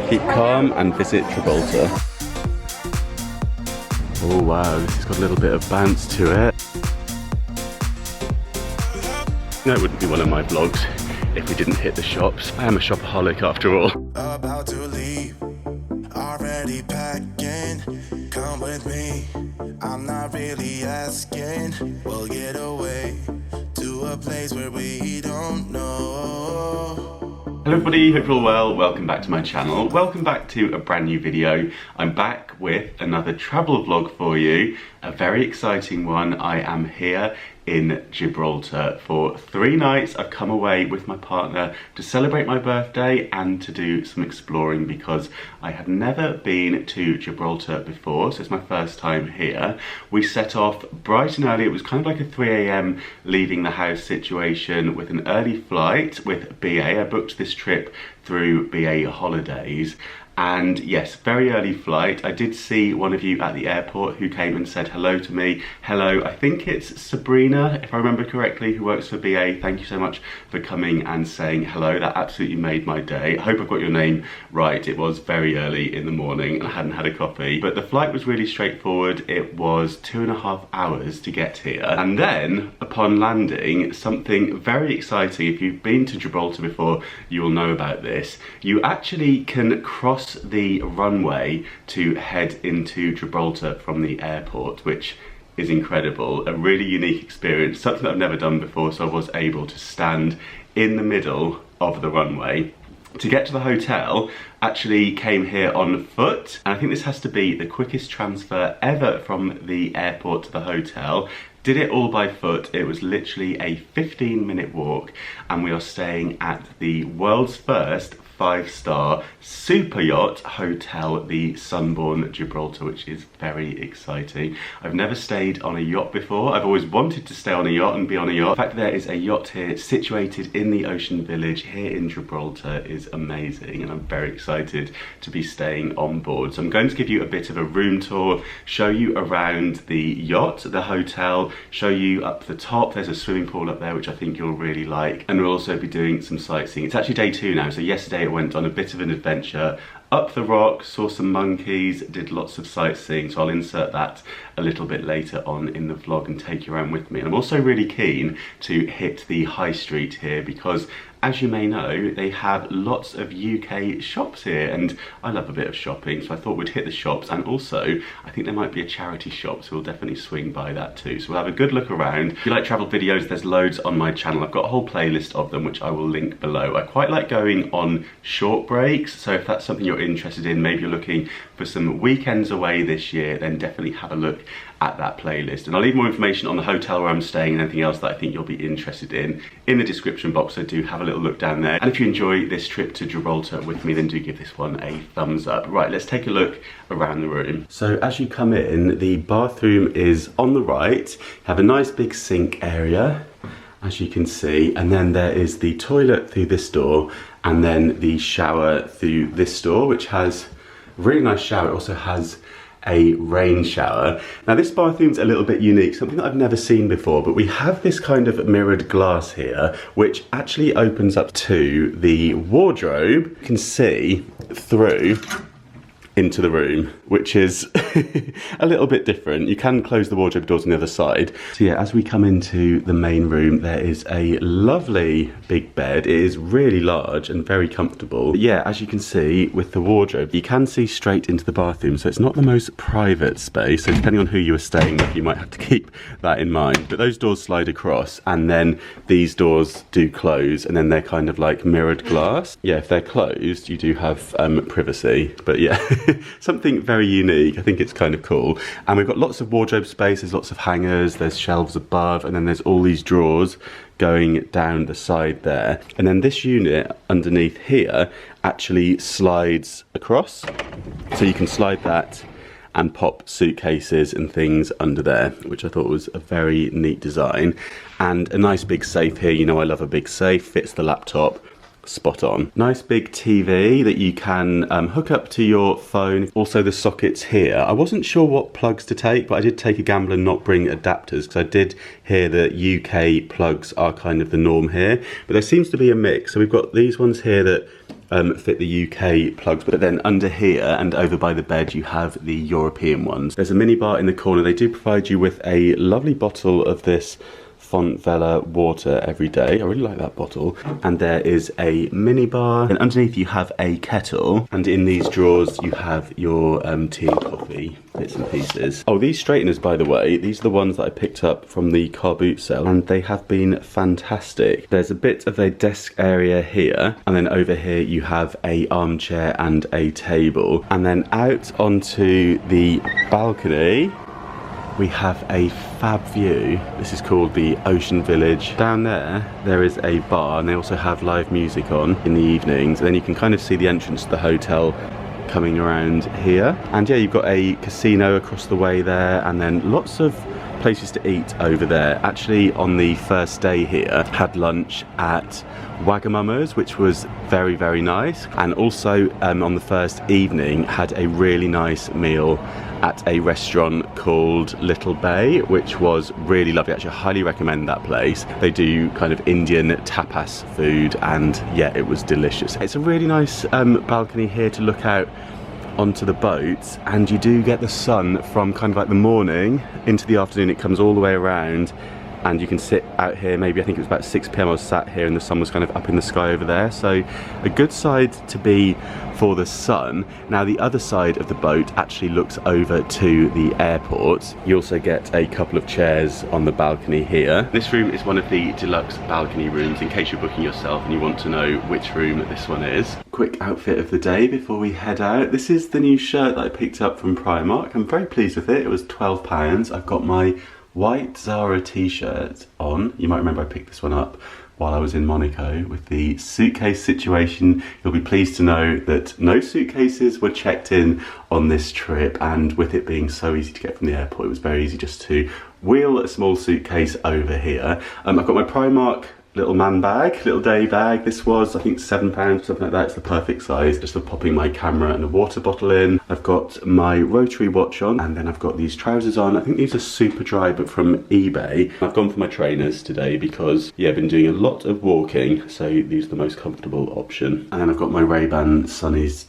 Keep calm and visit Gibraltar. Oh wow, this has got a little bit of bounce to it. No, it wouldn't be one of my vlogs if we didn't hit the shops. I am a shopaholic after all. About to leave, already packing. Come with me, I'm not really asking. We'll get away to a place where we don't know. Hello everybody, hope you're all well. Welcome back to my channel. Welcome back to a brand new video. I'm back with another travel vlog for you. A very exciting one. I am here in Gibraltar for 3 nights. I've come away with my partner to celebrate my birthday and to do some exploring because I have never been to Gibraltar before, so it's my first time here. We set off bright and early. It was kind of like a 3 AM leaving the house situation with an early flight with BA. I booked this trip through BA Holidays. And yes, very early flight. I did see one of you at the airport who came and said hello to me. Hello, I think it's Sabrina, if I remember correctly, who works for BA. Thank you so much for coming and saying hello. That absolutely made my day. I hope I've got your name right. It was very early in the morning and I hadn't had a coffee. But the flight was really straightforward. It was 2.5 hours to get here. And then, upon landing, something very exciting. If you've been to Gibraltar before, you will know about this. You actually can cross the runway to head into Gibraltar from the airport, which is incredible. A really unique experience, something that I've never done before, so I was able to stand in the middle of the runway. To get to the hotel, actually came here on foot, and I think this has to be the quickest transfer ever from the airport to the hotel. Did it all by foot. It was literally a 15-minute walk, and we are staying at the world's first 5-star super yacht hotel, the Sunborn Gibraltar, which is very exciting. I've never stayed on a yacht before. I've always wanted to stay on a yacht and be on a yacht. The fact that there is a yacht here situated in the ocean village here in Gibraltar is amazing, and I'm very excited to be staying on board. So I'm going to give you a bit of a room tour, show you around the yacht, the hotel, show you up the top. There's a swimming pool up there which I think you'll really like, and we'll also be doing some sightseeing. It's actually day 2 now, so yesterday I went on a bit of an adventure up the rock, saw some monkeys, did lots of sightseeing, so I'll insert that a little bit later on in the vlog and take you around with me. And I'm also really keen to hit the high street here because, as you may know, they have lots of UK shops here, and I love a bit of shopping, so I thought we'd hit the shops. And also, I think there might be a charity shop, so we'll definitely swing by that too. So we'll have a good look around. If you like travel videos, there's loads on my channel. I've got a whole playlist of them, which I will link below. I quite like going on short breaks, so if that's something you're interested in, maybe you're looking for some weekends away this year, then definitely have a look at that playlist. And I'll leave more information on the hotel where I'm staying and anything else that I think you'll be interested in the description box, so do have a little look down there. And if you enjoy this trip to Gibraltar with me, then do give this one a thumbs up. Right, let's take a look around the room. So as you come in, the bathroom is on the right. Have a nice big sink area, as you can see, and then there is the toilet through this door, and then the shower through this door, which has a really nice shower. It also has a rain shower. Now this bathroom's a little bit unique, something that I've never seen before, but we have this kind of mirrored glass here, which actually opens up to the wardrobe. You can see through into the room, which is a little bit different. You can close the wardrobe doors on the other side. So yeah, as we come into the main room, there is a lovely big bed. It is really large and very comfortable. But yeah, as you can see with the wardrobe, you can see straight into the bathroom, so it's not the most private space. So depending on who you are staying with, you might have to keep that in mind. But those doors slide across, and then these doors do close, and then they're kind of like mirrored glass. Yeah, if they're closed, you do have privacy. But yeah, something very unique. I think it's kind of cool. And we've got lots of wardrobe space. There's lots of hangers, there's shelves above, and then there's all these drawers going down the side there. And then this unit underneath here actually slides across. So you can slide that and pop suitcases and things under there, which I thought was a very neat design. And a nice big safe here. You know I love a big safe. Fits the laptop spot on. Nice big TV that you can hook up to your phone. Also the sockets here. I wasn't sure what plugs to take, but I did take a gamble and not bring adapters, because I did hear that UK plugs are kind of the norm here. But there seems to be a mix. So we've got these ones here that fit the UK plugs, but then under here and over by the bed you have the European ones. There's a minibar in the corner. They do provide you with a lovely bottle of this Font Vella water every day. I really like that bottle. And there is a minibar, and underneath you have a kettle, and in these drawers you have your tea and coffee bits and pieces. Oh, these straighteners, by the way, these are the ones that I picked up from the car boot sale, and they have been fantastic. There's a bit of a desk area here, and then over here you have a armchair and a table, and then out onto the balcony we have a fab view. This is called the Ocean Village. Down there is a bar, and they also have live music on in the evenings. And then you can kind of see the entrance to the hotel coming around here. And yeah, you've got a casino across the way there, and then lots of places to eat over there. Actually, on the first day here, had lunch at Wagamama's, which was very, very nice. And also on the first evening, had a really nice meal at a restaurant called Little Bay, which was really lovely. Actually, I highly recommend that place. They do kind of Indian tapas food, and yeah, it was delicious. It's a really nice balcony here to look out onto the boat, and you do get the sun from kind of like the morning into the afternoon. It comes all the way around, and you can sit out here. Maybe I think it was about 6 p.m. I was sat here and the sun was kind of up in the sky over there. So a good side to be for the sun. Now the other side of the boat actually looks over to the airport. You also get a couple of chairs on the balcony here. This room is one of the deluxe balcony rooms, in case you're booking yourself and you want to know which room this one is. Quick outfit of the day before we head out. This is the new shirt that I picked up from Primark. I'm very pleased with it. It was £12. I've got my white Zara t-shirt on. You might remember I picked this one up while I was in Monaco with the suitcase situation. You'll be pleased to know that no suitcases were checked in on this trip, and with it being so easy to get from the airport, it was very easy just to wheel a small suitcase over here. I've got my Primark little man bag, little day bag. This was, I think, £7, something like that. It's the perfect size, just for popping my camera and a water bottle in. I've got my rotary watch on, and then I've got these trousers on. I think these are super dry, but from eBay. I've gone for my trainers today because, yeah, I've been doing a lot of walking, so these are the most comfortable option. And then I've got my Ray-Ban Sunnies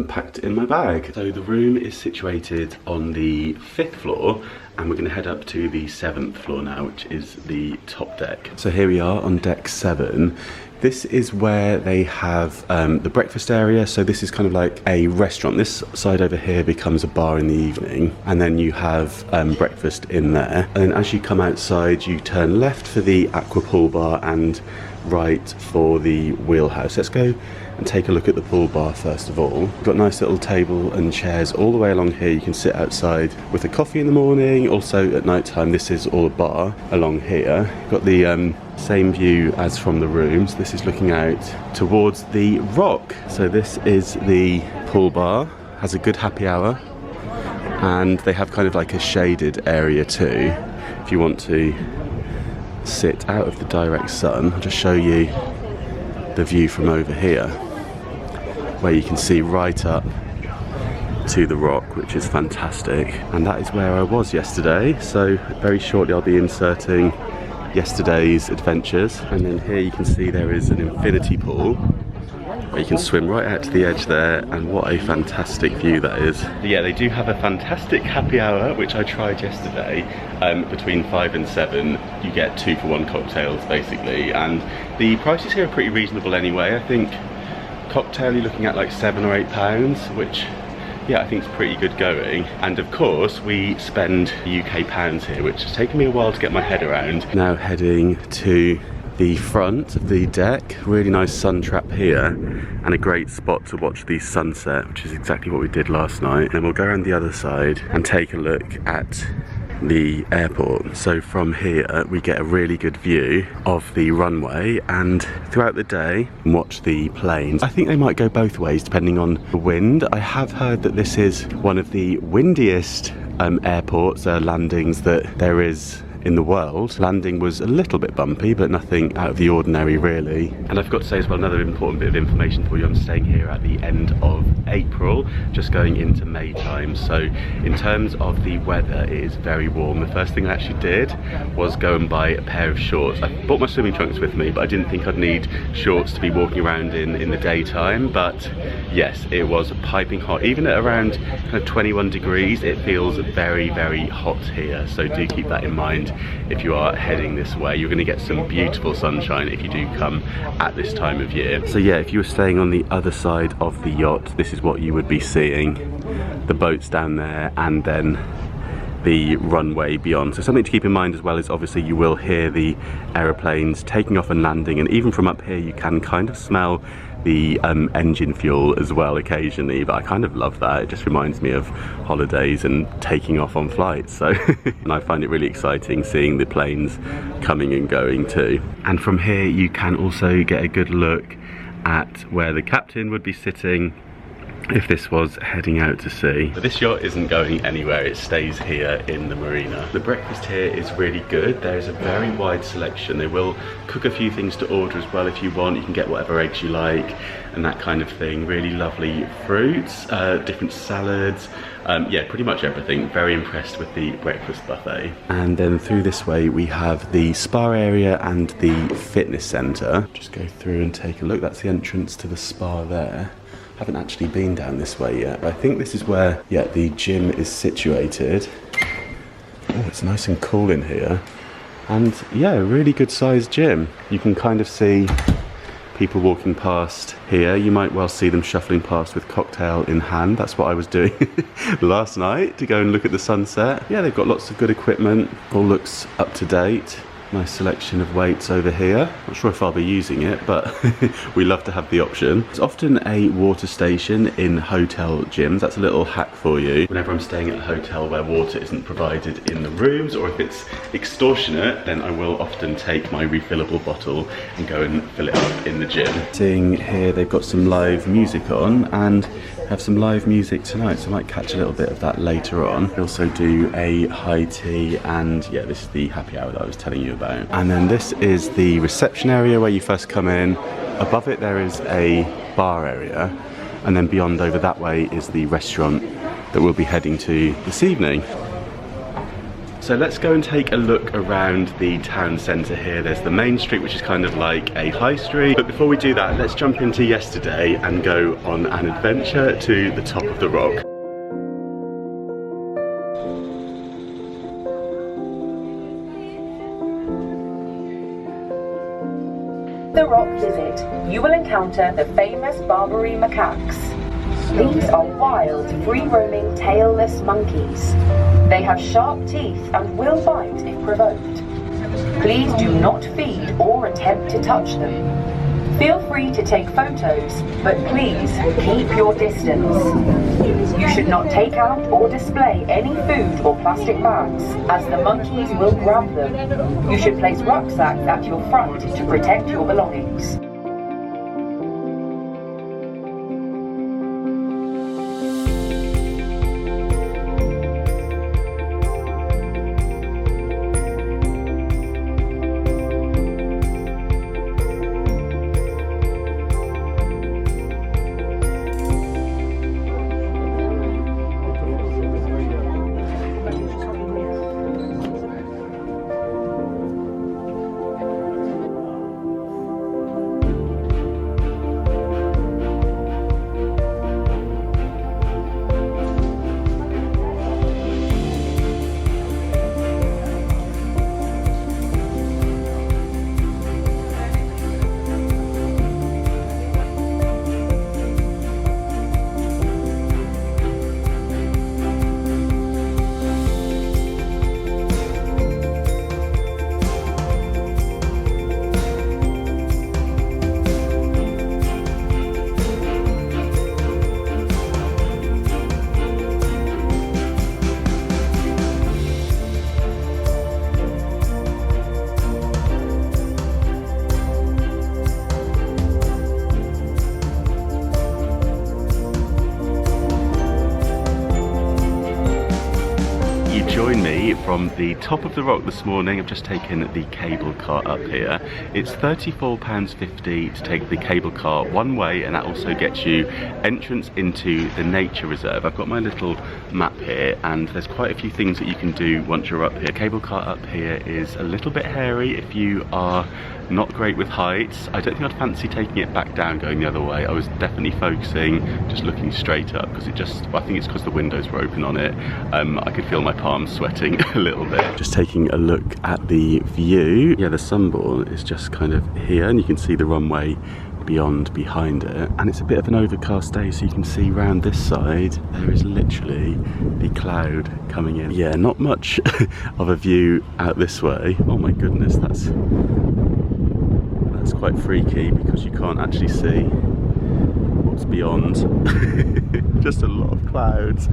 packed in my bag. So the room is situated on the 5th floor, and we're going to head up to the 7th floor now, which is the top deck. So here we are on deck 7. This is where they have the breakfast area. So this is kind of like a restaurant. This side over here becomes a bar in the evening, and then you have breakfast in there. And then as you come outside, you turn left for the aqua pool bar and right for the wheelhouse. Let's go and take a look at the pool bar first of all. We've got a nice little table and chairs all the way along here. You can sit outside with a coffee in the morning. Also at night time, this is all a bar along here. You've got the same view as from the rooms. This is looking out towards the rock. So this is the pool bar, has a good happy hour, and they have kind of like a shaded area too if you want to sit out of the direct sun. I'll just show you the view from over here, where you can see right up to the rock, which is fantastic. And that is where I was yesterday. So very shortly I'll be inserting yesterday's adventures. And then here you can see there is an infinity pool where you can swim right out to the edge there, and what a fantastic view that is. Yeah, they do have a fantastic happy hour, which I tried yesterday. Between 5 and 7 you get 2-for-1 cocktails basically, and the prices here are pretty reasonable anyway. I think cocktail you're looking at like £7 or £8, which, yeah, I think it's pretty good going. And of course we spend UK pounds here, which has taken me a while to get my head around. Now heading to the front of the deck. Really nice sun trap here, and a great spot to watch the sunset, which is exactly what we did last night. Then we'll go around the other side and take a look at the airport. So from here we get a really good view of the runway, and throughout the day watch the planes. I think they might go both ways depending on the wind. I have heard that this is one of the windiest airports landings that there is in the world. Landing was a little bit bumpy, but nothing out of the ordinary really. And I forgot to say as well, another important bit of information for you, I'm staying here at the end of April, just going into May time. So in terms of the weather, it is very warm. The first thing I actually did was go and buy a pair of shorts. I bought my swimming trunks with me, but I didn't think I'd need shorts to be walking around in the daytime. But yes, it was piping hot. Even at around kind of 21 degrees, it feels very, very hot here. So do keep that in mind if you are heading this way. You're going to get some beautiful sunshine if you do come at this time of year. So yeah, if you were staying on the other side of the yacht, this is what you would be seeing. The boats down there and then the runway beyond. So something to keep in mind as well is obviously you will hear the aeroplanes taking off and landing, and even from up here you can kind of smell the engine fuel as well occasionally, but I kind of love that. It just reminds me of holidays and taking off on flights. So and I find it really exciting seeing the planes coming and going too. And from here you can also get a good look at where the captain would be sitting if this was heading out to sea. But this yacht isn't going anywhere, it stays here in the marina. The breakfast here is really good. There is a very wide selection. They will cook a few things to order as well if you want. You can get whatever eggs you like and that kind of thing. Really lovely fruits, different salads, yeah, pretty much everything. Very impressed with the breakfast buffet. And then through this way we have the spa area and the fitness centre. Just go through and take a look. That's the entrance to the spa there. Haven't actually been down this way yet, but I think this is where, yeah, the gym is situated. Oh, it's nice and cool in here. And yeah, a really good sized gym. You can kind of see people walking past here. You might well see them shuffling past with cocktail in hand. That's what I was doing last night to go and look at the sunset. Yeah, they've got lots of good equipment. All looks up to date. Nice selection of weights over here. Not sure if I'll be using it, but we love to have the option. There's often a water station in hotel gyms. That's a little hack for you. Whenever I'm staying at a hotel where water isn't provided in the rooms, or if it's extortionate, then I will often take my refillable bottle and go and fill it up in the gym. Seeing here, they've got some live music on and have some live music tonight, so I might catch a little bit of that later on. They also do a high tea, and yeah, this is the happy hour that I was telling you about. And then this is the reception area where you first come in. Above it there is a bar area, and then beyond over that way is the restaurant that we'll be heading to this evening. So let's go and take a look around the town centre here. There's the main street, which is kind of like a high street. But before we do that, let's jump into yesterday and go on an adventure to the top of the rock. The rock visit, you will encounter the famous Barbary macaques. These are wild, free-roaming, tailless monkeys. They have sharp teeth and will bite if provoked. Please do not feed or attempt to touch them. Feel free to take photos, but please keep your distance. You should not take out or display any food or plastic bags, as the monkeys will grab them. You should place rucksacks at your front to protect your belongings. join me from the top of the rock this morning. I've just taken the cable car up here. It's £34.50 to take the cable car one way, and that also gets you entrance into the nature reserve. I've got my little map here, and there's quite a few things that you can do once you're up here. Cable car up here is a little bit hairy if you are not great with heights. I don't think I'd fancy taking it back down going the other way. I was definitely focusing just looking straight up, because it just, well, I think it's because the windows were open on it. I could feel my palms sweating a little bit. Just taking a look at the view. Yeah, the Sunborn is just kind of here, and you can see the runway beyond behind it, and it's a bit of an overcast day, so you can see round this side there is literally the cloud coming in. Yeah, not much of a view out this way. Oh my goodness, that's quite freaky, because you can't actually see what's beyond. Just a lot of clouds.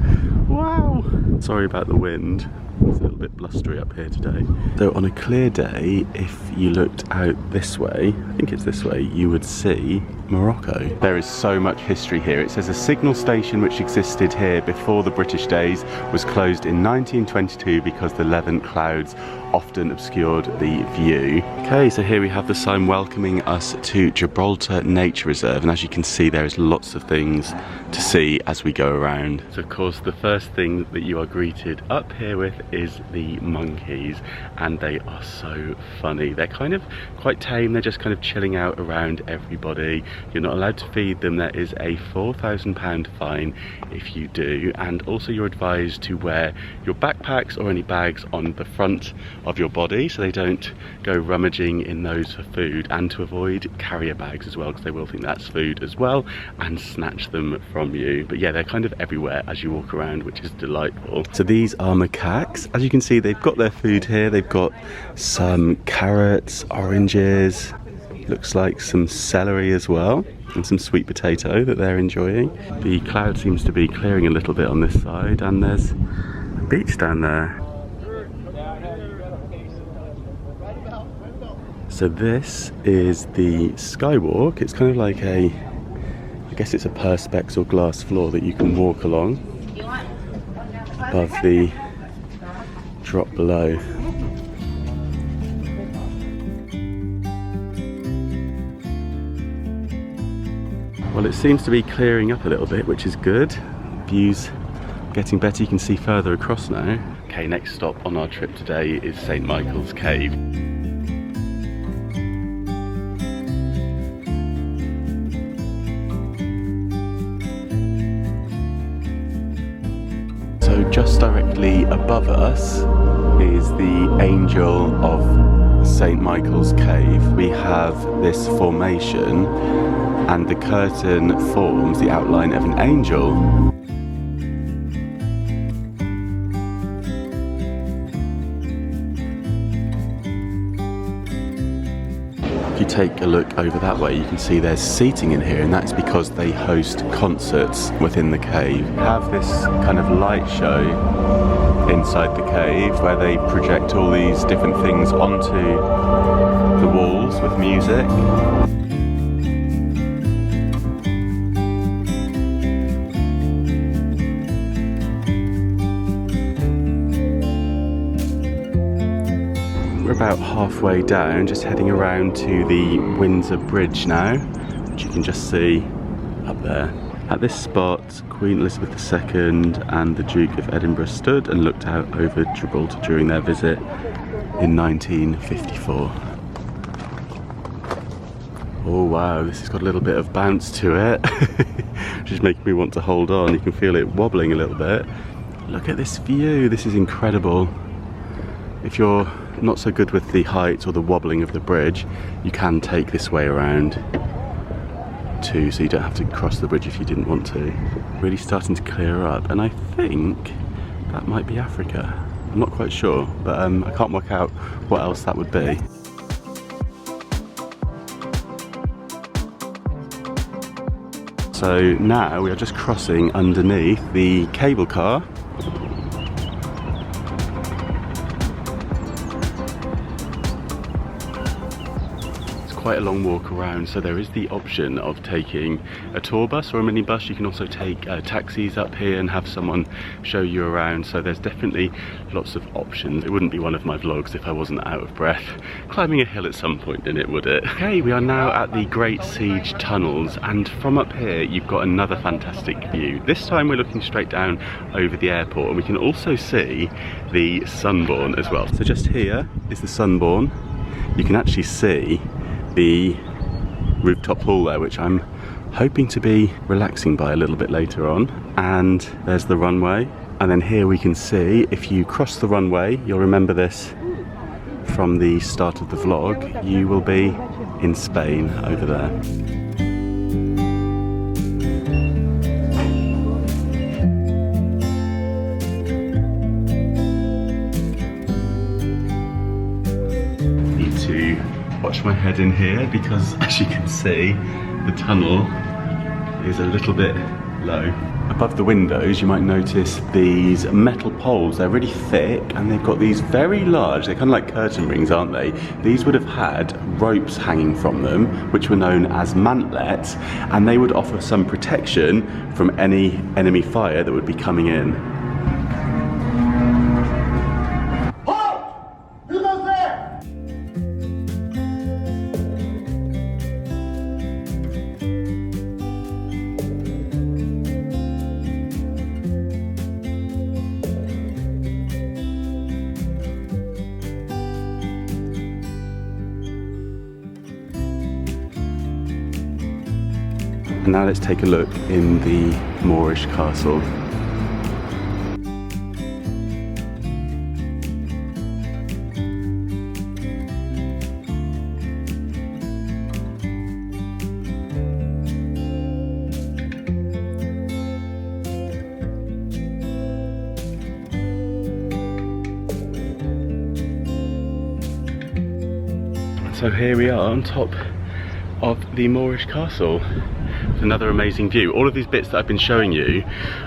Wow, sorry about the wind. It's a little bit blustery up here today. So on a clear day, if you looked out this way, I think it's this way, you would see Morocco. There is so much history here. It says a signal station which existed here before the British days was closed in 1922 because the Levant clouds often obscured the view. Okay, so here we have the sign welcoming us to Gibraltar Nature Reserve, and as you can see there is lots of things to see as we go around. So of course the first thing that you are greeted up here with is the monkeys, and they are so funny. They're kind of quite tame, they're just kind of chilling out around everybody. You're not allowed to feed them. There is a £4,000 fine if you do, and also you're advised to wear your backpacks or any bags on the front of your body so they don't go rummaging in those for food, and to avoid carrier bags as well, because they will think that's food as well and snatch them from you. But yeah, they're kind of everywhere as you walk around, which is delightful. So these are macaques. As you can see, they've got their food here. They've got some carrots, oranges, looks like some celery as well, and some sweet potato that they're enjoying. The cloud seems to be clearing a little bit on this side, and there's a beach down there. So this is the skywalk. It's kind of like a, I guess it's a perspex or glass floor that you can walk along above the drop below. Well, it seems to be clearing up a little bit, which is good. View's getting better, you can see further across now. Okay, next stop on our trip today is St. Michael's Cave. So just directly above us is the Angel of St. Michael's Cave. We have this formation, and the curtain forms the outline of an angel. If you take a look over that way, you can see there's seating in here, and that's because they host concerts within the cave. We have this kind of light show inside the cave where they project all these different things onto the walls with music. We're about halfway down, just heading around to the Windsor Bridge now, which you can just see up there. At this spot, Queen Elizabeth II and the Duke of Edinburgh stood and looked out over Gibraltar during their visit in 1954. Oh wow, this has got a little bit of bounce to it, which is making me want to hold on. You can feel it wobbling a little bit. Look at this view, this is incredible. If you're not so good with the height or the wobbling of the bridge, you can take this way around too, so you don't have to cross the bridge if you didn't want to. Really starting to clear up, and I think that might be Africa. I'm not quite sure, but I can't work out what else that would be. So now we are just crossing underneath the cable car. quite a long walk around, so there is the option of taking a tour bus or a minibus. You can also take taxis up here and have someone show you around, so there's definitely lots of options. It wouldn't be one of my vlogs if I wasn't out of breath climbing a hill at some point in it, would it? Okay, we are now at the Great Siege Tunnels, and from up here you've got another fantastic view. This time we're looking straight down over the airport, and we can also see the Sunborn as well. So just here is the Sunborn. You can actually see the rooftop pool there, which I'm hoping to be relaxing by a little bit later on. And there's the runway. And then here we can see, if you cross the runway, you'll remember this from the start of the vlog, you will be in Spain over there. Watch my head in here, because as you can see the tunnel is a little bit low. Above the windows you might notice these metal poles. They're really thick and they've got these very large, they're kind of like curtain rings, aren't they? These would have had ropes hanging from them which were known as mantlets, and they would offer some protection from any enemy fire that would be coming in. And now let's take a look in the Moorish castle. So here we are on top of the Moorish castle. Another amazing view. All of these bits that I've been showing you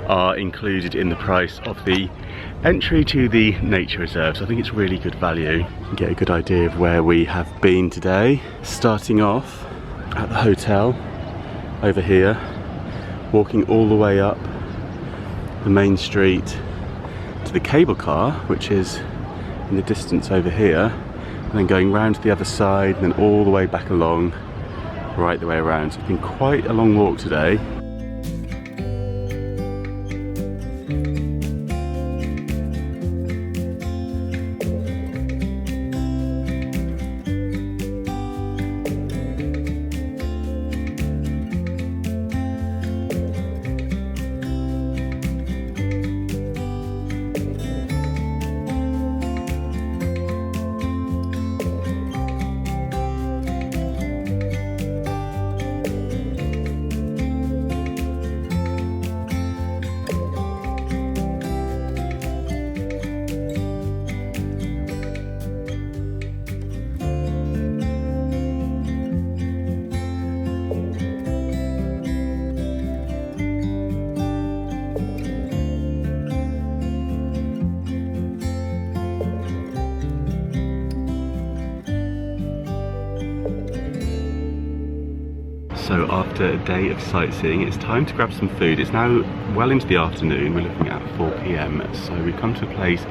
are included in the price of the entry to the nature reserve, so I think it's really good value. You get a good idea of where we have been today. Starting off at the hotel over here, walking all the way up the main street to the cable car, which is in the distance over here, and then going round to the other side and then all the way back along, right the way around. So it's been quite a long walk today. So after a day of sightseeing, it's time to grab some food. It's now well into the afternoon, we're looking at 4 p.m. So we've come to a place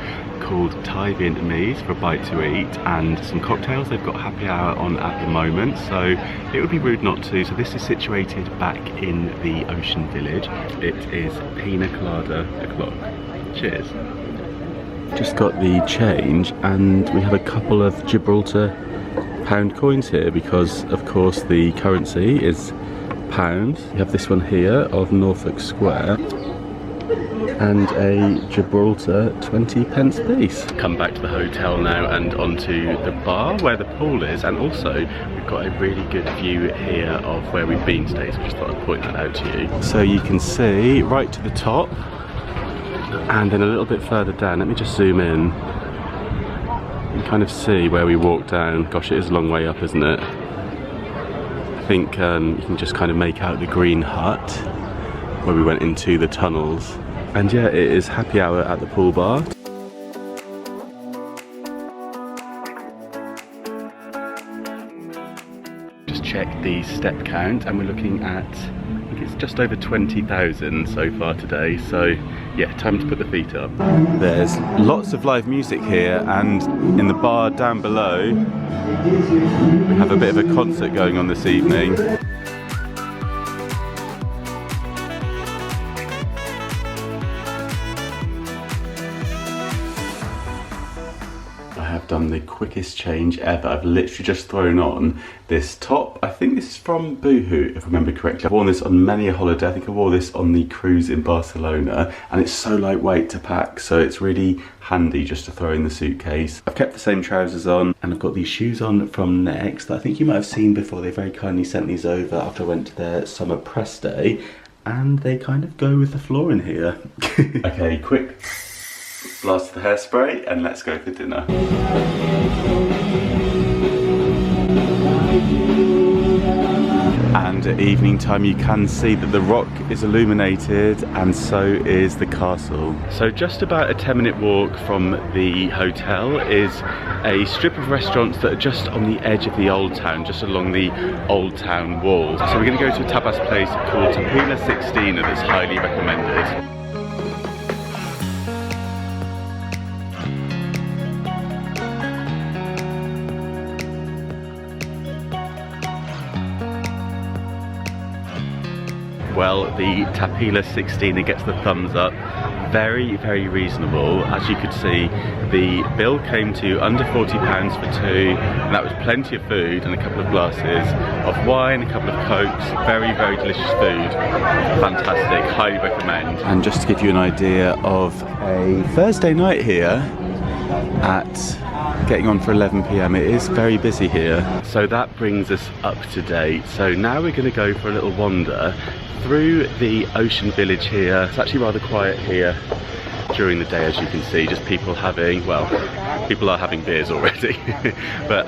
called Thai Vietnamese for a bite to eat and some cocktails. They've got happy hour on at the moment, so it would be rude not to. So this is situated back in the Ocean Village. It is pina colada o'clock. Cheers. Just got the change and we have a couple of Gibraltar pound coins here because of course the currency is pounds. You have this one here of Norfolk Square and a Gibraltar 20 pence piece. Come back to the hotel now and onto the bar where the pool is, and also we've got a really good view here of where we've been today, so I just thought I'd point that out to you. So you can see right to the top and then a little bit further down, let me just zoom in. You can kind of see where we walked down. Gosh, it is a long way up, isn't it? I think you can just kind of make out the green hut where we went into the tunnels. And yeah, it is happy hour at the pool bar. the step count, and we're looking at, I think it's just over 20,000 so far today. So yeah, time to put the feet up. There's lots of live music here, and in the bar down below we have a bit of a concert going on this evening. Done the quickest change ever. I've literally just thrown on this top. I think this is from Boohoo, if I remember correctly. I've worn this on many a holiday. I think I wore this on the cruise in Barcelona, and it's so lightweight to pack, so it's really handy just to throw in the suitcase. I've kept the same trousers on, and I've got these shoes on from Next that I think you might have seen before. They very kindly sent these over after I went to their summer press day, and they kind of go with the floor in here. Okay, quick blast of the hairspray and let's go for dinner. And at evening time you can see that the rock is illuminated, and so is the castle. So just about a 10-minute walk from the hotel is a strip of restaurants that are just on the edge of the old town, just along the old town wall. So we're going to go to a tapas place called Tapila 16 that's highly recommended. Well, the Tapila 16 gets the thumbs up. Very, very reasonable. As you could see, the bill came to under £40 for two, and that was plenty of food and a couple of glasses of wine, a couple of cokes. Very, very delicious food. Fantastic, highly recommend. And just to give you an idea of a Thursday night here at getting on for 11 PM, it is very busy here. So that brings us up to date. So now we're going to go for a little wander through the ocean village here. It's actually rather quiet here during the day, as you can see. Just people having, well, people are having beers already, but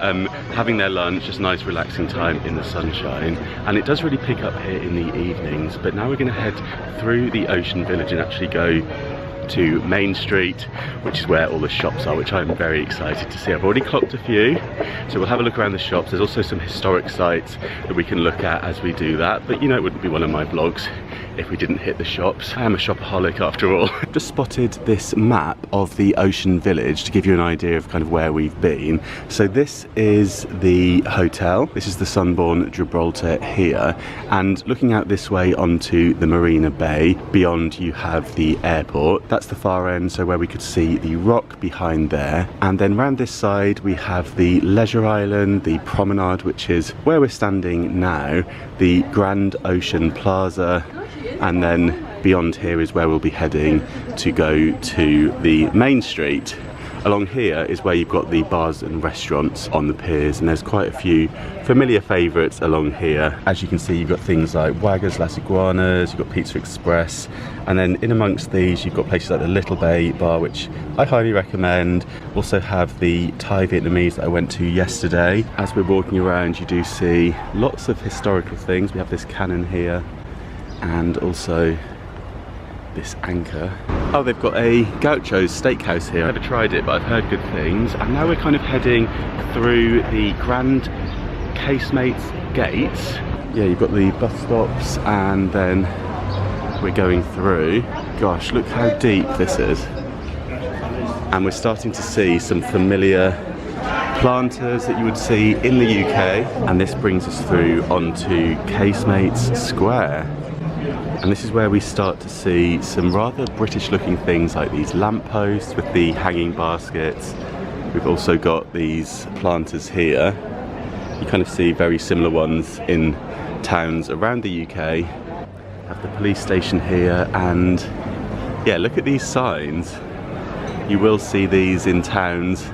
having their lunch, just nice relaxing time in the sunshine. And it does really pick up here in the evenings. But now we're going to head through the ocean village and actually go to Main Street, which is where all the shops are, which I'm very excited to see. I've already clocked a few, so we'll have a look around the shops. There's also some historic sites that we can look at as we do that, but you know, it wouldn't be one of my vlogs if we didn't hit the shops. I am a shopaholic after all. Just spotted this map of the ocean village to give you an idea of kind of where we've been. So this is the hotel. This is the Sunborn Gibraltar here, and looking out this way onto the Marina Bay, beyond you have the airport. That's the far end, so where we could see the rock behind there. And then round this side we have the leisure island, the promenade, which is where we're standing now, the Grand Ocean Plaza, and then beyond here is where we'll be heading to go to the main street. Along here is where you've got the bars and restaurants on the piers, and there's quite a few familiar favourites along here. As you can see, you've got things like Wagga's Las Iguanas, you've got Pizza Express, and then in amongst these you've got places like the Little Bay Bar, which I highly recommend. Also have the Thai Vietnamese that I went to yesterday. As we're walking around you do see lots of historical things. We have this cannon here, and also this anchor. Oh, they've got a Gaucho's steakhouse here. I've never tried it, but I've heard good things. And now we're kind of heading through the Grand Casemates gates. Yeah, you've got the bus stops, and then we're going through. Gosh, look how deep this is. And we're starting to see some familiar planters that you would see in the UK. And this brings us through onto Casemates Square. And this is where we start to see some rather British looking things like these lampposts with the hanging baskets. We've also got these planters here. You kind of see very similar ones in towns around the UK. Have the police station here, and yeah, look at these signs. You will see these in towns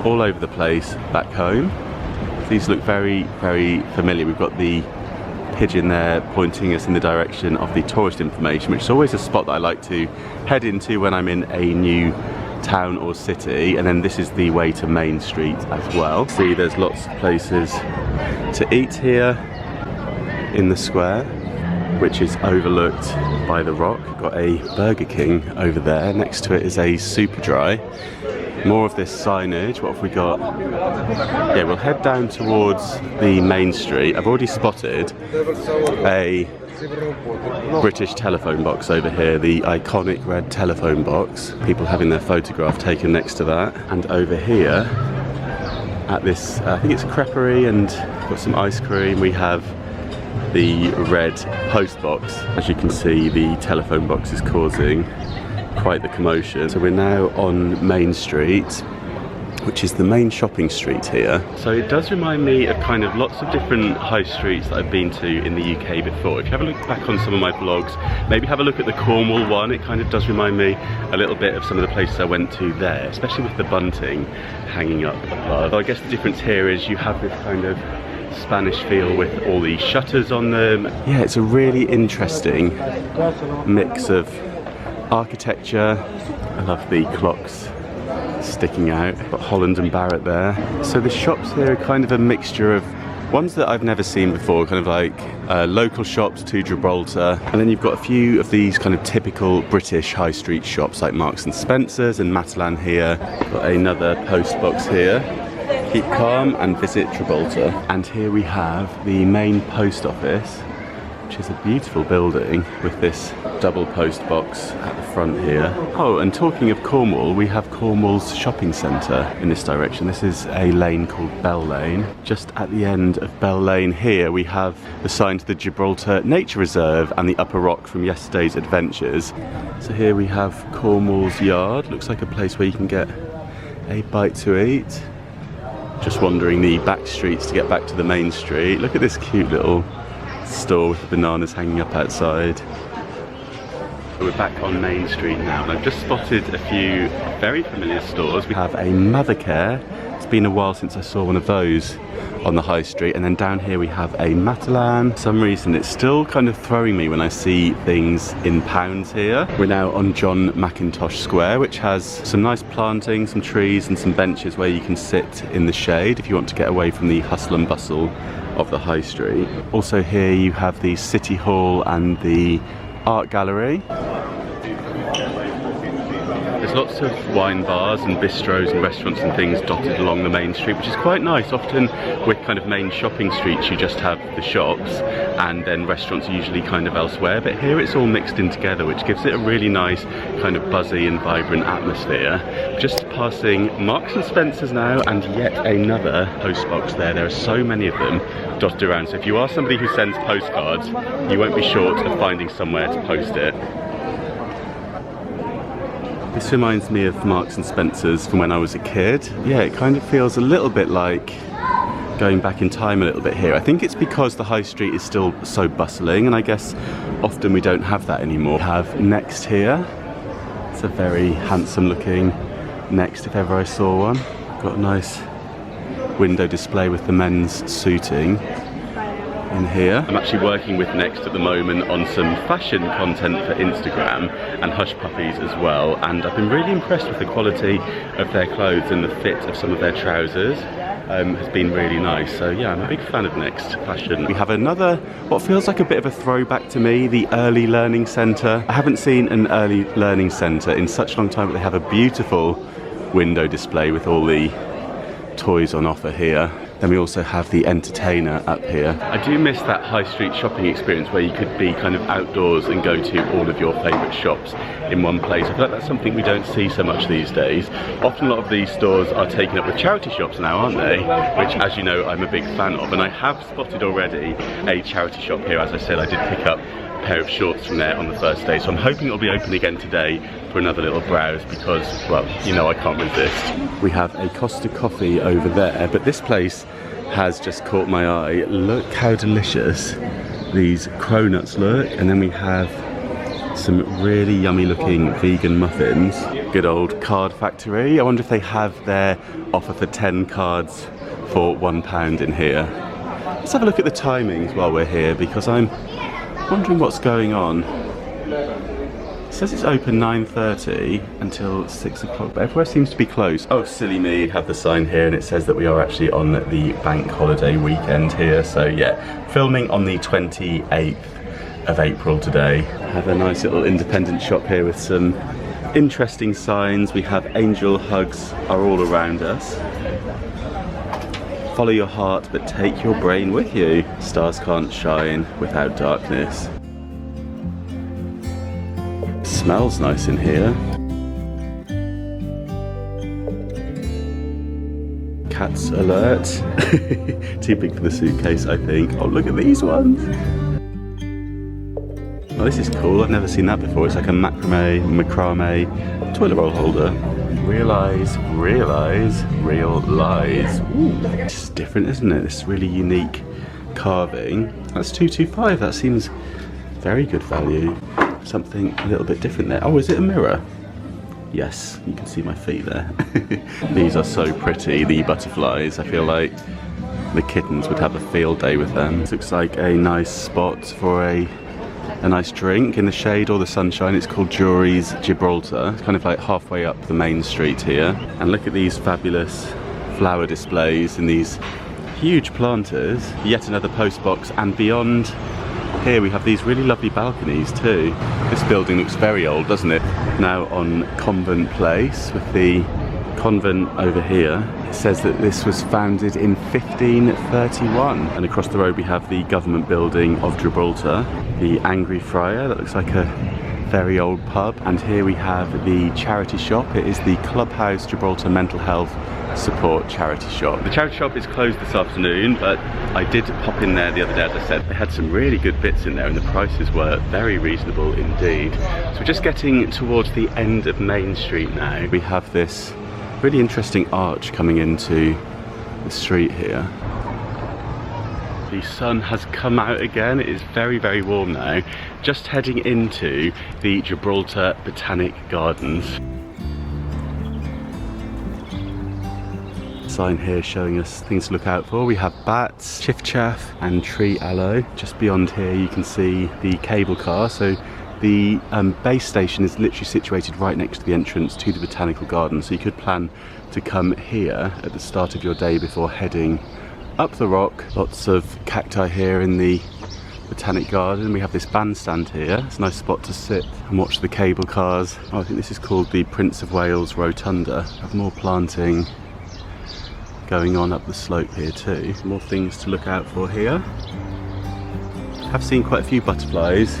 all over the place back home. These look very, very familiar. We've got the pigeon there pointing us in the direction of the tourist information, which is always a spot that I like to head into when I'm in a new town or city. And then this is the way to Main Street as well. See, there's lots of places to eat here in the square, which is overlooked by the rock. Got a Burger King over there. Next to it is a Superdry. More of this signage. What have we got? Yeah, we'll head down towards the main street. I've already spotted a British telephone box over here, the iconic red telephone box. People having their photograph taken next to that. And over here, at this, I think it's a creperie and got some ice cream, we have the red post box. As you can see, the telephone box is causing quite the commotion. So we're now on Main Street, which is the main shopping street here. So it does remind me of kind of lots of different high streets that I've been to in the UK before. If you have a look back on some of my vlogs, maybe have a look at the Cornwall one, it kind of does remind me a little bit of some of the places I went to there, especially with the bunting hanging up above. I guess the difference here is you have this kind of Spanish feel with all the shutters on them. Yeah, it's a really interesting mix of architecture. I love the clocks sticking out. Got Holland and Barrett there. So the shops here are kind of a mixture of ones that I've never seen before, kind of like local shops to Gibraltar, and then you've got a few of these kind of typical British high street shops like Marks and Spencer's and Matalan here. Got another post box here. Keep calm and visit Gibraltar. And here we have the main post office, which is a beautiful building with this double post box at the front here. Oh, and talking of Cornwall, we have Cornwall's shopping centre in this direction. This is a lane called Bell Lane. Just at the end of Bell Lane here, we have the sign to the Gibraltar Nature Reserve and the Upper Rock from yesterday's adventures. So here we have Cornwall's Yard. Looks like a place where you can get a bite to eat. Just wandering the back streets to get back to the main street. Look at this cute little store with the bananas hanging up outside. We're back on Main Street now, and I've just spotted a few very familiar stores. We have a Mothercare. It's been a while since I saw one of those on the high street. And then down here we have a Matalan. For some reason it's still kind of throwing me when I see things in pounds here. We're now on John Mackintosh Square, which has some nice planting, some trees and some benches where you can sit in the shade if you want to get away from the hustle and bustle of the high street. Also here you have the City Hall and the Art Gallery. There's lots of wine bars and bistros and restaurants and things dotted along the main street, which is quite nice. Often with kind of main shopping streets you just have the shops and then restaurants are usually kind of elsewhere, but here it's all mixed in together, which gives it a really nice kind of buzzy and vibrant atmosphere. Just passing Marks and Spencer's now, and yet another post box there. There are so many of them dotted around, so if you are somebody who sends postcards, you won't be short of finding somewhere to post it. This reminds me of Marks and Spencer's from when I was a kid. Yeah, it kind of feels a little bit like going back in time a little bit here. I think it's because the high street is still so bustling, and I guess often we don't have that anymore. We have Next here. It's a very handsome looking Next if ever I saw one. Got a nice window display with the men's suiting in here. I'm actually working with Next at the moment on some fashion content for Instagram and Hush Puppies as well, and I've been really impressed with the quality of their clothes, and the fit of some of their trousers has been really nice. So yeah, I'm a big fan of Next fashion. We have another, what feels like a bit of a throwback to me, the Early Learning Centre. I haven't seen an Early Learning Centre in such a long time, but they have a beautiful window display with all the toys on offer here. Then we also have the Entertainer up here. I do miss that high street shopping experience where you could be kind of outdoors and go to all of your favourite shops in one place. I feel like that's something we don't see so much these days. Often a lot of these stores are taken up with charity shops now, aren't they? Which, as you know, I'm a big fan of. And I have spotted already a charity shop here. As I said, I did pick up a pair of shorts from there on the first day. So I'm hoping it'll be open again today for another little browse because, well, you know I can't resist. We have a Costa Coffee over there, but this place has just caught my eye. Look how delicious these cronuts look. And then we have some really yummy looking vegan muffins. Good old Card Factory. I wonder if they have their offer for 10 cards for £1 in here. Let's have a look at the timings while we're here, because I'm wondering what's going on. It says it's open 9:30 until 6 o'clock, but everywhere seems to be closed. Oh, silly me, have the sign here and it says that we are actually on the bank holiday weekend here. So yeah, filming on the 28th of April today. Have a nice little independent shop here with some interesting signs. We have angel hugs are all around us. Follow your heart, but take your brain with you. Stars can't shine without darkness. Smells nice in here. Cats alert. Too big for the suitcase, I think. Oh, look at these ones. Oh, this is cool. I've never seen that before. It's like a macrame toilet roll holder. Realize, real lies. Ooh, this is different, isn't it? This really unique carving. That's 225. That seems very good value. Something a little bit different there. Oh, is it a mirror? Yes, you can see my feet there. These are so pretty, the butterflies. I feel like the kittens would have a field day with them. This looks like a nice spot for a nice drink in the shade or the sunshine. It's called Gibraltar. It's kind of like halfway up the main street here. And look at these fabulous flower displays in these huge planters. Yet another post box, and beyond here we have these really lovely balconies too. This building looks very old, doesn't it? Now on Convent Place with the convent over here. It says that this was founded in 1531. And across the road we have the government building of Gibraltar. The Angry Friar, that looks like a very old pub. And here we have the charity shop. It is the Clubhouse Gibraltar Mental Health Support charity shop. The charity shop is closed this afternoon, but I did pop in there the other day. As I said, they had some really good bits in there and the prices were very reasonable indeed. So we're just getting towards the end of Main Street now. We have this really interesting arch coming into the street here. The sun has come out again. It is very warm now. Just heading into the Gibraltar Botanic Gardens. Sign here showing us things to look out for. We have bats, chiffchaff and tree aloe. Just beyond here you can see the cable car. So the base station is literally situated right next to the entrance to the Botanical Gardens. So you could plan to come here at the start of your day before heading up the rock. Lots of cacti here in the Botanic Garden. We have this bandstand here. It's a nice spot to sit and watch the cable cars. Oh, I think this is called the Prince of Wales Rotunda. We have more planting going on up the slope here too. More things to look out for here. I've seen quite a few butterflies.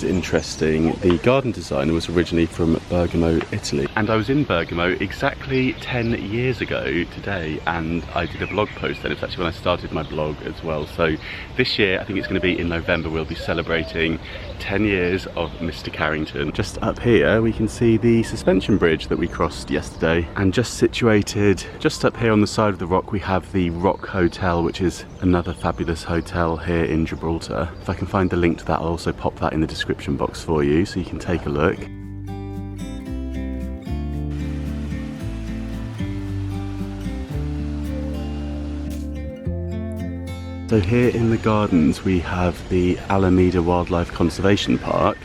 Interesting. The garden designer was originally from Bergamo, Italy, and I was in Bergamo exactly 10 years ago today, and I did a blog post then. It's actually when I started my blog as well. So this year, I think it's going to be in November, we'll be celebrating 10 years of Mr. Carrington. Just up here we can see the suspension bridge that we crossed yesterday, and just situated just up here on the side of the rock we have the Rock Hotel, which is another fabulous hotel here in Gibraltar. If I can find the link to that, I'll also pop that in the description box for you so you can take a look. So here in the gardens we have the Alameda Wildlife Conservation Park,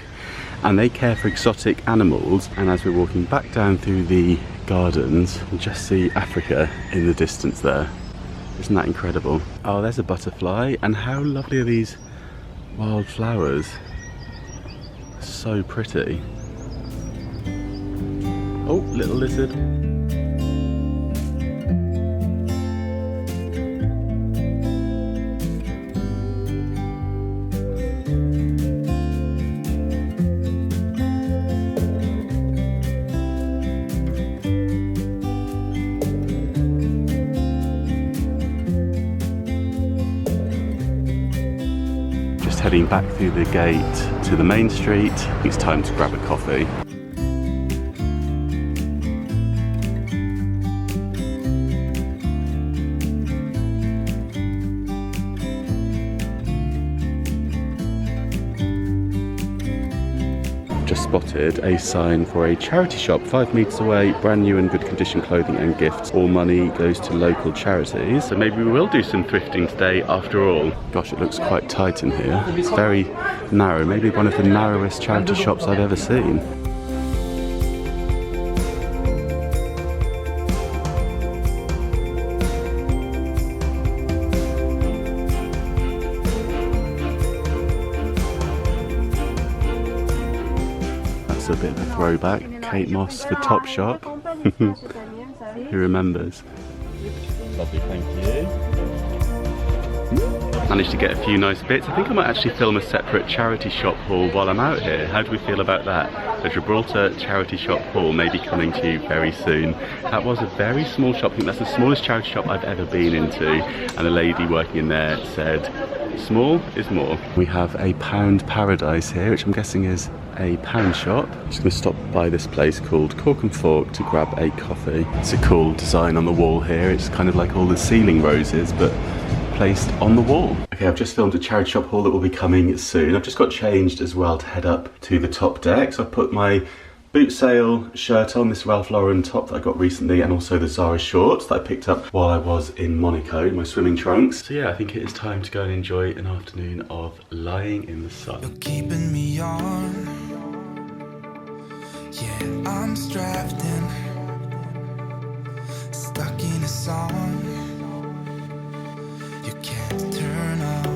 and they care for exotic animals. And as we're walking back down through the gardens, you just see Africa in the distance there. Isn't that incredible? Oh, there's a butterfly, and how lovely are these wild flowers? So pretty. Oh, little lizard. Heading back through the gate to the main street. It's time to grab a coffee. Just spotted a sign for a charity shop 5 metres away, brand new and good condition clothing and gifts. All money goes to local charities. So maybe we will do some thrifting today after all. Gosh, it looks quite tight in here. It's very narrow, maybe one of the narrowest charity shops I've ever seen. A bit of a throwback. Kate Moss for Topshop. Who remembers? Lovely, thank you. Managed to get a few nice bits. I think I might actually film a separate charity shop haul while I'm out here. How do we feel about that? The Gibraltar charity shop haul may be coming to you very soon. That was a very small shop. I think that's the smallest charity shop I've ever been into. And the lady working in there said, small is more. We have a pound paradise here, which I'm guessing is a pound shop. I'm just going to stop by this place called Cork and Fork to grab a coffee. It's a cool design on the wall here. It's kind of like all the ceiling roses, but placed on the wall. Okay, I've just filmed a charity shop haul that will be coming soon. I've just got changed as well to head up to the top deck. So I've put my boot sale shirt on, this Ralph Lauren top that I got recently, and also the Zara shorts that I picked up while I was in Monaco, my swimming trunks. So yeah, I think it is time to go and enjoy an afternoon of lying in the sun. You're keeping me on. Yeah, I'm strapped in, stuck in a song you can't turn off.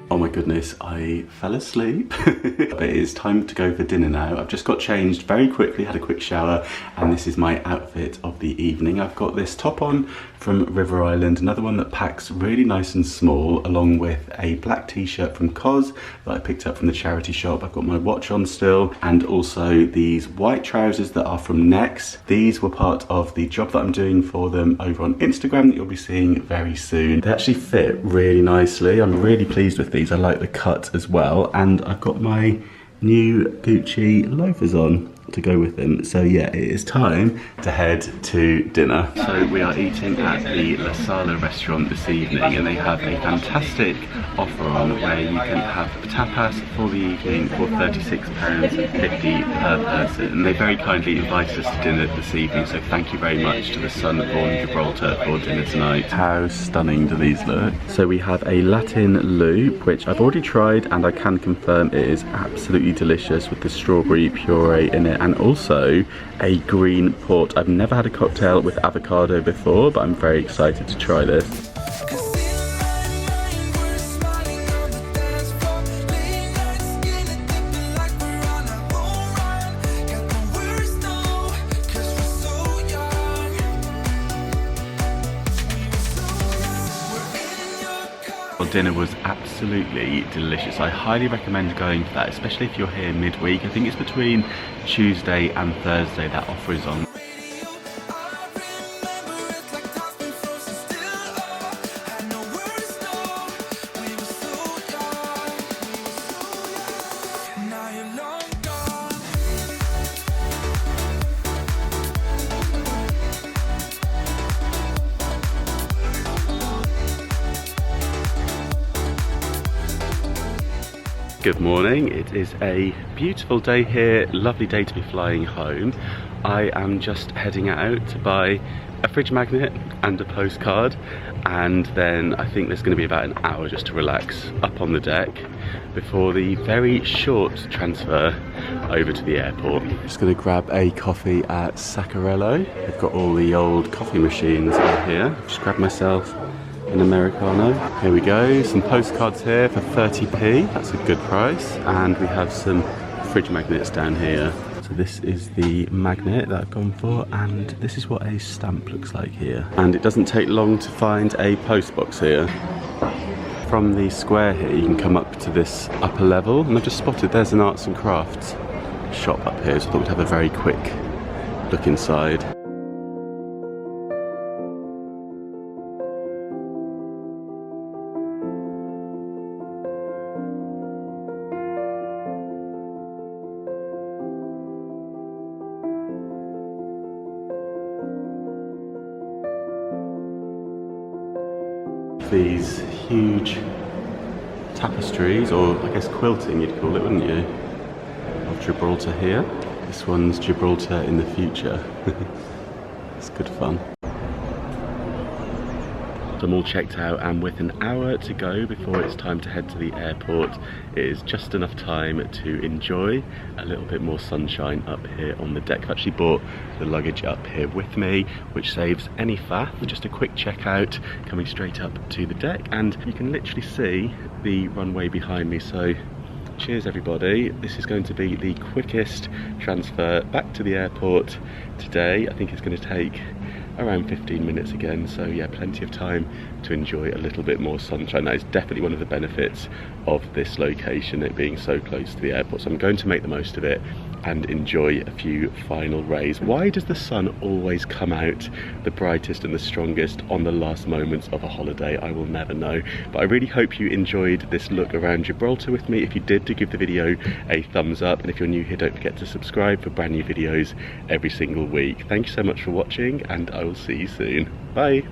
Oh my goodness, I fell asleep. But it is time to go for dinner now. I've just got changed very quickly, had a quick shower, and this is my outfit of the evening. I've got this top on from River Island, another one that packs really nice and small, along with a black t-shirt from COS that I picked up from the charity shop. I've got my watch on still, and also these white trousers that are from Next. These were part of the job that I'm doing for them over on Instagram that you'll be seeing very soon. They actually fit really nicely. I'm really pleased with these. I like the cut as well, and I've got my new Gucci loafers on to go with them. So yeah, it is time to head to dinner. So we are eating at the La Sala restaurant this evening, and they have a fantastic offer on where you can have tapas for the evening for £36.50 per person. They very kindly invited us to dinner this evening, so thank you very much to the Sunborn Gibraltar for dinner tonight. How stunning do these look? So we have a Latin loop, which I've already tried, and I can confirm it is absolutely delicious with the strawberry puree in it, and also a green port. I've never had a cocktail with avocado before, but I'm very excited to try this. Dinner was absolutely delicious. I highly recommend going for that, especially if you're here midweek. I think it's between Tuesday and Thursday that offer is on. Good morning, it is a beautiful day here, lovely day to be flying home. I am just heading out to buy a fridge magnet and a postcard, and then I think there's going to be about an hour just to relax up on the deck before the very short transfer over to the airport. Just going to grab a coffee at Saccarello. They've got all the old coffee machines in here. Just grab myself an Americano. Here we go, some postcards here for 30p, that's a good price, and we have some fridge magnets down here. So this is the magnet that I've gone for, and this is what a stamp looks like here. And it doesn't take long to find a post box here. From the square here you can come up to this upper level, and I've just spotted there's an arts and crafts shop up here, so I thought we'd have a very quick look inside. These huge tapestries, or I guess quilting you'd call it, wouldn't you? of Gibraltar here. This one's Gibraltar in the future. It's good fun. I'm all checked out, and with an hour to go before it's time to head to the airport, it is just enough time to enjoy a little bit more sunshine up here on the deck. I've actually brought the luggage up here with me, which saves any faff. Just a quick checkout coming straight up to the deck, and you can literally see the runway behind me. So cheers everybody. This is going to be the quickest transfer back to the airport today. I think it's going to take around 15 minutes again, so yeah, plenty of time to enjoy a little bit more sunshine. That is definitely one of the benefits of this location, it being so close to the airport, so I'm going to make the most of it and enjoy a few final rays. Why does the sun always come out the brightest and the strongest on the last moments of a holiday? I will never know. But I really hope you enjoyed this look around Gibraltar with me. If you did, do give the video a thumbs up, and if you're new here, don't forget to subscribe for brand new videos every single week. Thank you so much for watching, and I will see you soon. Bye.